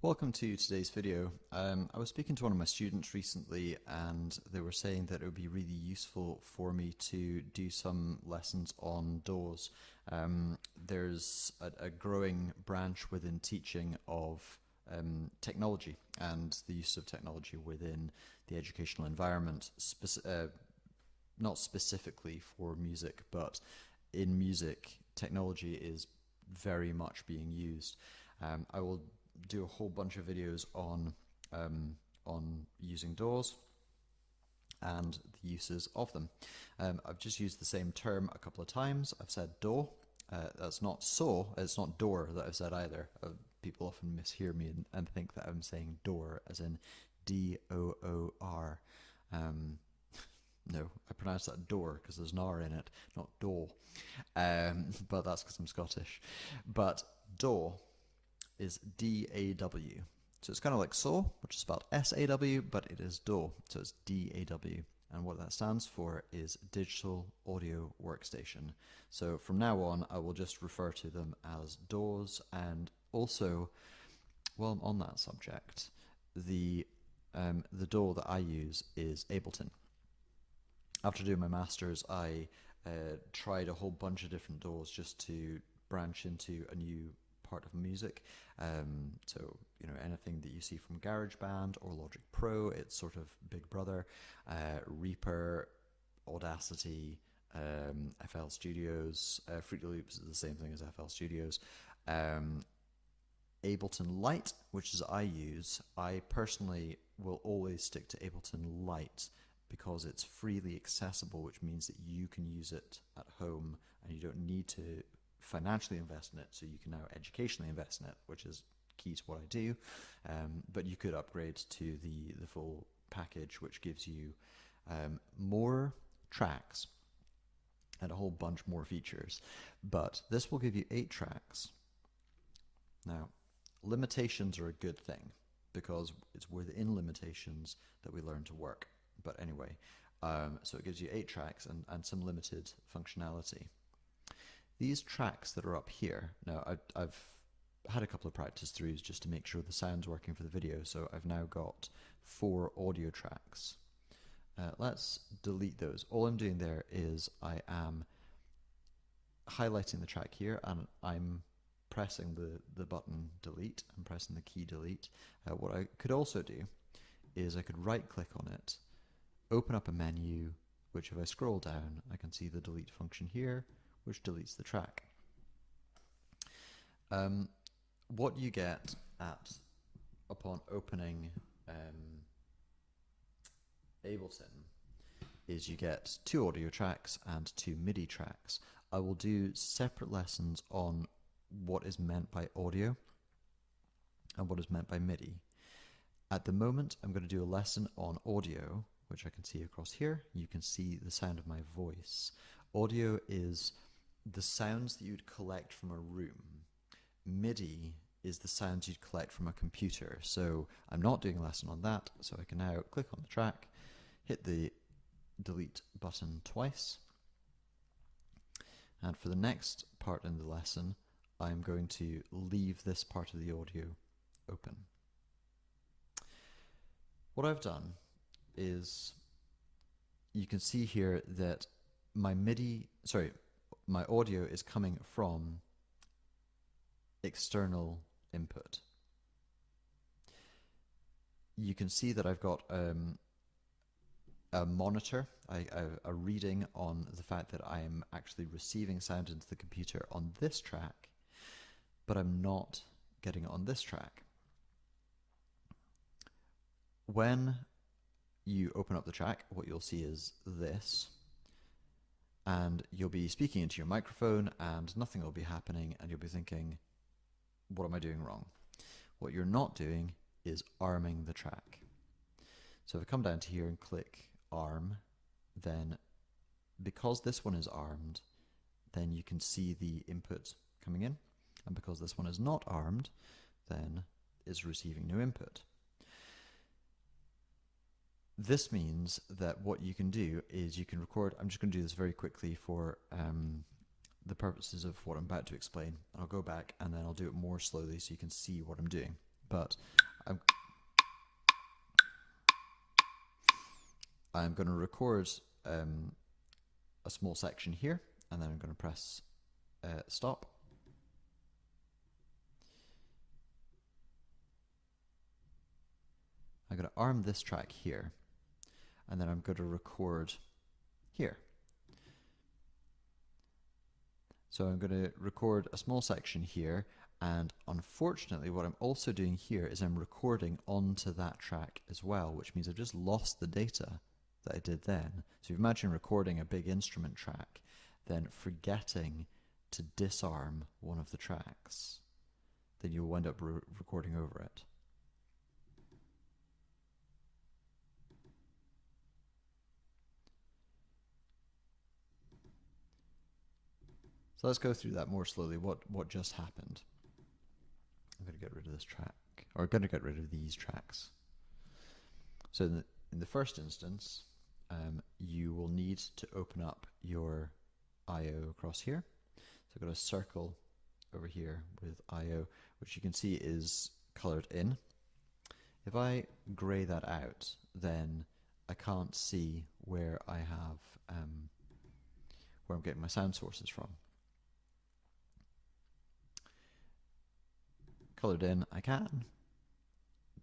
Welcome to today's video. I was speaking to one of my students recently and they were saying that it would be really useful for me to do some lessons on DAWs. There's a growing branch within teaching of technology and the use of technology within the educational environment, not specifically for music, but in music, technology is very much being used. I will do a whole bunch of videos on using DAWs and the uses of them. I've just used the same term a couple of times. I've said DAW. That's not so. It's not door that I've said either. People often mishear me and think that I'm saying door as in D-O-O-R. No, I pronounce that door because there's an R in it, not DAW. But that's because I'm Scottish. But DAW is D-A-W. So it's kind of like SAW, which is spelled S-A-W, but it is DAW, so it's D-A-W. And what that stands for is Digital Audio Workstation. So from now on, I will just refer to them as DAWs, and also, while I'm on that subject, the DAW that I use is Ableton. After doing my master's, I tried a whole bunch of different DAWs just to branch into a new part of music. So, you know, anything that you see from GarageBand or Logic Pro, it's sort of Big Brother. Reaper, Audacity, FL Studios, Fruity Loops is the same thing as FL Studios. Ableton Lite, which is I use. I personally will always stick to Ableton Lite because it's freely accessible, which means that you can use it at home and you don't need to financially invest in it, so you can now educationally invest in it, which is key to what I do. But you could upgrade to the full package, which gives you more tracks and a whole bunch more features. But this will give you 8 tracks. Now, limitations are a good thing because it's within limitations that we learn to work. But anyway, so it gives you 8 tracks and some limited functionality. These tracks that are up here, now I've had a couple of practice throughs just to make sure the sound's working for the video, so I've now got 4 audio tracks. Let's delete those. All I'm doing there is I am highlighting the track here and I'm pressing the button delete. I'm pressing the key delete. What I could also do is I could right click on it, open up a menu, which if I scroll down I can see the delete function here, which deletes the track. What you get upon opening Ableton is you get 2 audio tracks and 2 MIDI tracks. I will do separate lessons on what is meant by audio and what is meant by MIDI. At the moment, I'm going to do a lesson on audio, which I can see across here. You can see the sound of my voice. Audio is the sounds that you'd collect from a room. MIDI is the sounds you'd collect from a computer. So I'm not doing a lesson on that, so I can now click on the track, hit the delete button twice, and for the next part in the lesson, I'm going to leave this part of the audio open. What I've done is, you can see here that my my audio is coming from external input. You can see that I've got a monitor, a reading on the fact that I am actually receiving sound into the computer on this track, but I'm not getting it on this track. When you open up the track, what you'll see is this, and you'll be speaking into your microphone and nothing will be happening and you'll be thinking, what am I doing wrong? What you're not doing is arming the track. So if I come down to here and click arm, then because this one is armed, then you can see the input coming in, and because this one is not armed, then is receiving no input. This means that what you can do is you can record. I'm just going to do this very quickly for the purposes of what I'm about to explain. I'll go back and then I'll do it more slowly so you can see what I'm doing. but I'm going to record a small section here, and then I'm going to press stop. I'm going to arm this track here, and then I'm going to record here. So I'm going to record a small section here, and unfortunately what I'm also doing here is I'm recording onto that track as well, which means I've just lost the data that I did then. So if you imagine recording a big instrument track, then forgetting to disarm one of the tracks, then you'll wind up recording over it. So let's go through that more slowly. What just happened? I'm going to get rid of this track, or I'm going to get rid of these tracks. So in the first instance, you will need to open up your I/O across here. So I've got a circle over here with I/O, which you can see is colored in. If I grey that out, then I can't see where I have where I'm getting my sound sources from. Colored in, I can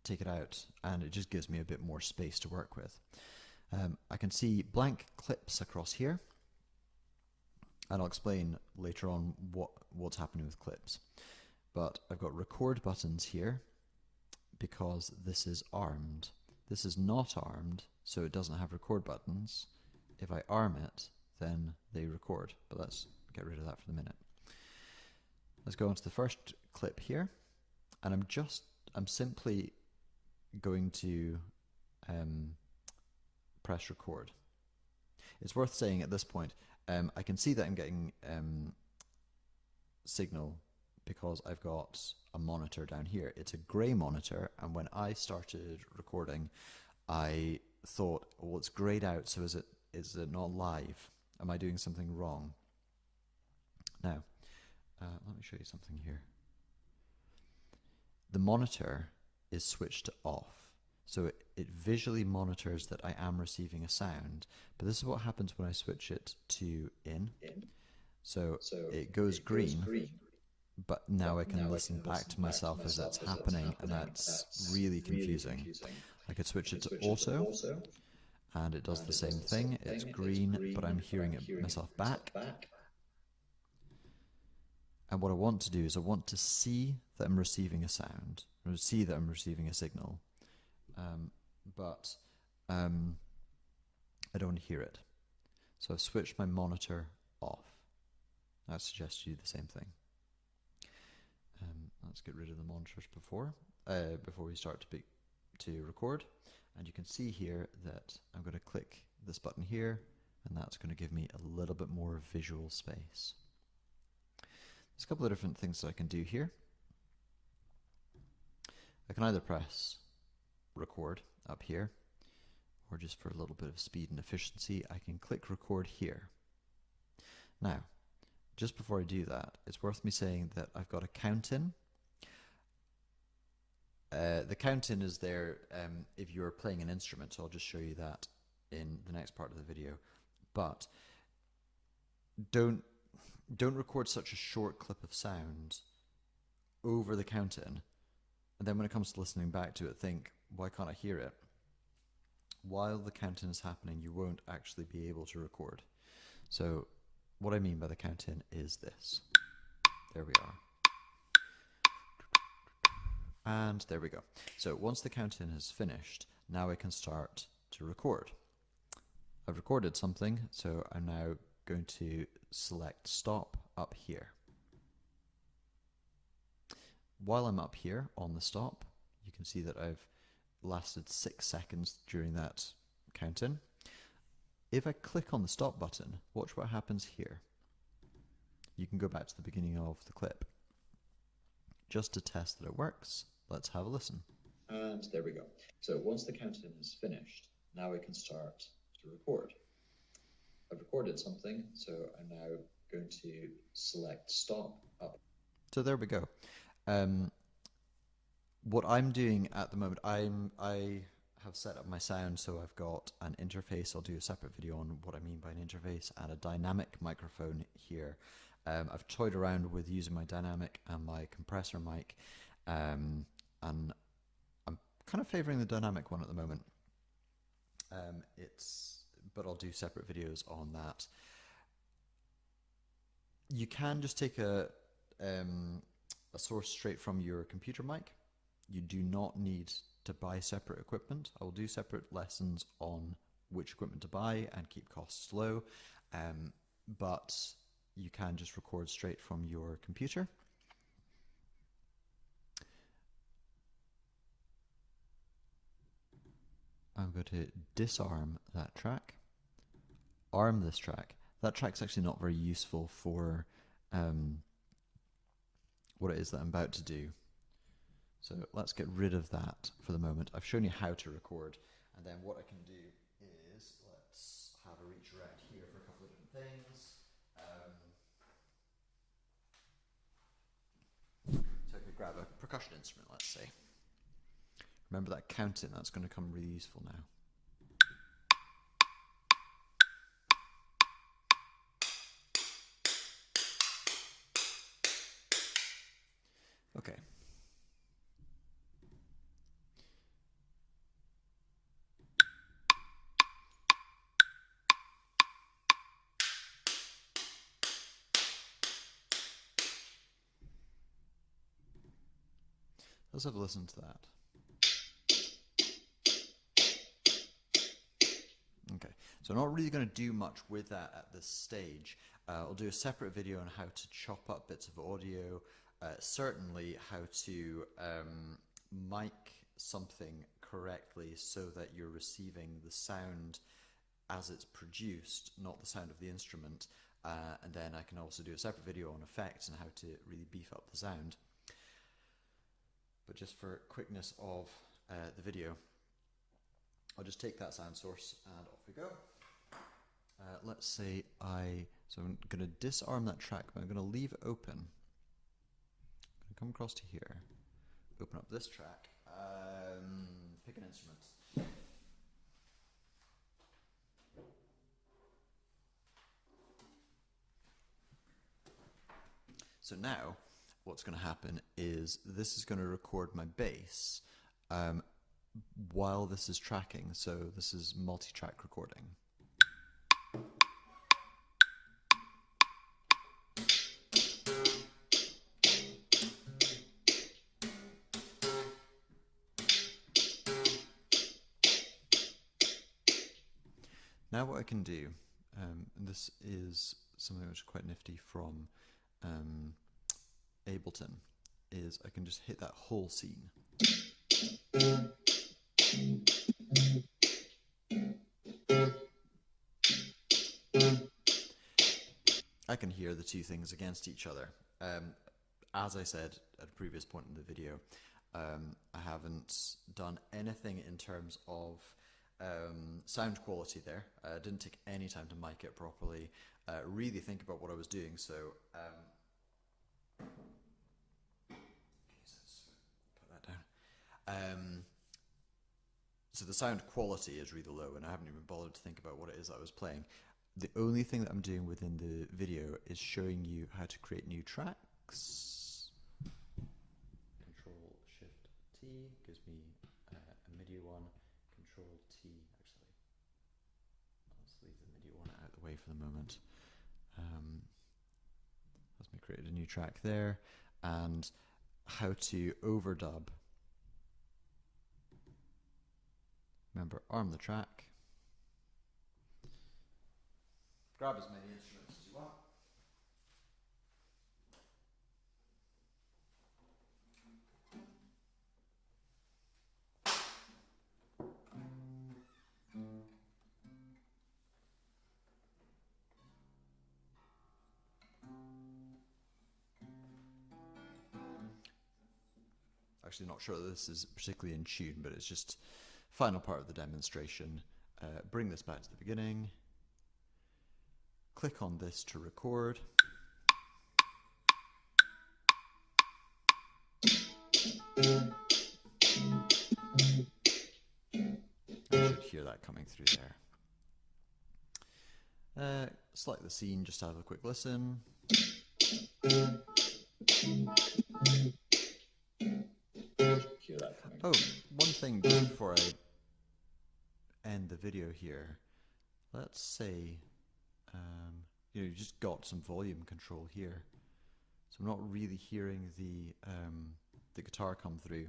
take it out, and it just gives me a bit more space to work with. I can see blank clips across here, and I'll explain later on what's happening with clips. But I've got record buttons here because this is armed. This is not armed, so it doesn't have record buttons. If I arm it, then they record, but let's get rid of that for the minute. Let's go on to the first clip here. And I'm simply going to press record. It's worth saying at this point, I can see that I'm getting signal because I've got a monitor down here. It's a grey monitor, and when I started recording, I thought, well, it's greyed out, so is it not live? Am I doing something wrong? Now, let me show you something here. The monitor is switched to off, so it visually monitors that I am receiving a sound, but this is what happens when I switch it to in. So it goes green, but now I can listen back to myself as that's happening, and that's really confusing. I could switch it to auto, and it does the same thing. It's green, but I'm hearing it myself back. And what I want to do is I want to see that I'm receiving a sound, or see that I'm receiving a signal, but I don't hear it. So I've switched my monitor off. I suggest you do the same thing. Let's get rid of the monitors before we start to record. And you can see here that I'm going to click this button here, and that's going to give me a little bit more visual space. There's a couple of different things that I can do here. I can either press record up here, or just for a little bit of speed and efficiency, I can click record here. Now, just before I do that, it's worth me saying that I've got a count in. The count in is there if you're playing an instrument, so I'll just show you that in the next part of the video. But don't record such a short clip of sound over the count in, and then when it comes to listening back to it, think, why can't I hear it? While the count in is happening, you won't actually be able to record. So what I mean by the count in is this. There we are. And there we go. So once the count in is finished, now I can start to record. I've recorded something, so I'm now going to select stop up here. While I'm up here on the stop, you can see that I've lasted 6 seconds during that count in. If I click on the stop button, watch what happens here. You can go back to the beginning of the clip. Just to test that it works, let's have a listen. And there we go. So once the count in is finished, now I can start to record. I've recorded something, so I'm now going to select stop up. So there we go. What I'm doing at the moment, I have set up my sound, so I've got an interface. I'll do a separate video on what I mean by an interface, and a dynamic microphone here. I've toyed around with using my dynamic and my compressor mic, and I'm kind of favoring the dynamic one at the moment. But I'll do separate videos on that. You can just take a source straight from your computer mic. You do not need to buy separate equipment. I will do separate lessons on which equipment to buy and keep costs low, but you can just record straight from your computer. I'm going to disarm that track, arm this track. That track's actually not very useful for what it is that I'm about to do. So let's get rid of that for the moment. I've shown you how to record, and then what I can do is let's have a reach around here for a couple of different things. So I could grab a percussion instrument, let's say. Remember that counting, that's going to come really useful now. Okay. Let's have a listen to that. Okay, so I'm not really going to do much with that at this stage. I'll do a separate video on how to chop up bits of audio, certainly how to mic something correctly so that you're receiving the sound as it's produced, not the sound of the instrument. And then I can also do a separate video on effects and how to really beef up the sound. But just for quickness of the video, I'll just take that sound source and off we go. Let's say so I'm going to disarm that track, but I'm going to leave it open. I'm going to come across to here, open up this track, pick an instrument. So now, what's going to happen is this is going to record my bass while this is tracking, so this is multi-track recording. Now what I can do, and this is something which is quite nifty from Ableton, is I can just hit that whole scene. I can hear the two things against each other. As I said at a previous point in the video, I haven't done anything in terms of sound quality there. I didn't take any time to mic it properly, really think about what I was doing, so put that down. So the sound quality is really low, and I haven't even bothered to think about what it is that I was playing. The only thing that I'm doing within the video is showing you how to create new tracks. Control Shift T gives me a MIDI one. Control T, actually. Let's leave the MIDI one out of the way for the moment. That's me created a new track there, and how to overdub. Remember, arm the track. Grab as many instruments as you want. Actually, not sure that this is particularly in tune, but it's just final part of the demonstration. Bring this back to the beginning. Click on this to record. that coming through there. Select the scene, just have a quick listen. Oh, one thing just before I end the video here. Let's say you just got some volume control here, so I'm not really hearing the guitar come through.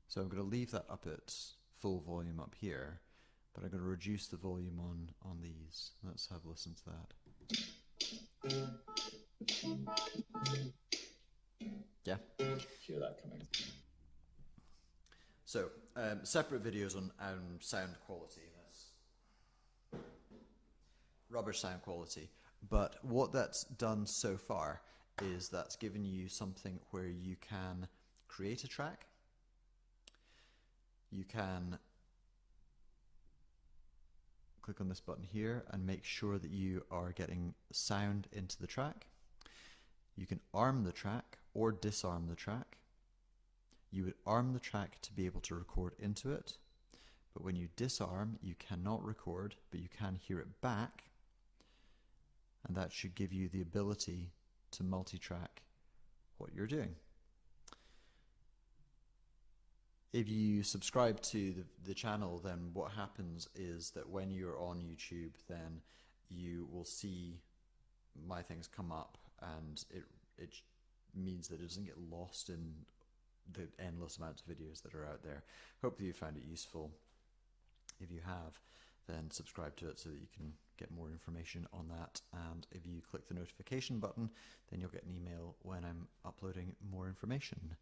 So I'm going to leave that up at full volume up here, but I'm going to reduce the volume on these. Let's have a listen to that. Yeah. Hear that coming. So separate videos on sound quality. That's rubbish sound quality. But what that's done so far is that's given you something where you can create a track. You can click on this button here and make sure that you are getting sound into the track. You can arm the track or disarm the track. You would arm the track to be able to record into it, but when you disarm, you cannot record, but you can hear it back, and that should give you the ability to multi-track what you're doing. If you subscribe to the channel, then what happens is that when you're on YouTube, then you will see my things come up, and it means that it doesn't get lost in the endless amounts of videos that are out there. Hope that you found it useful. If you have, then subscribe to it so that you can get more information on that. And if you click the notification button, then you'll get an email when I'm uploading more information.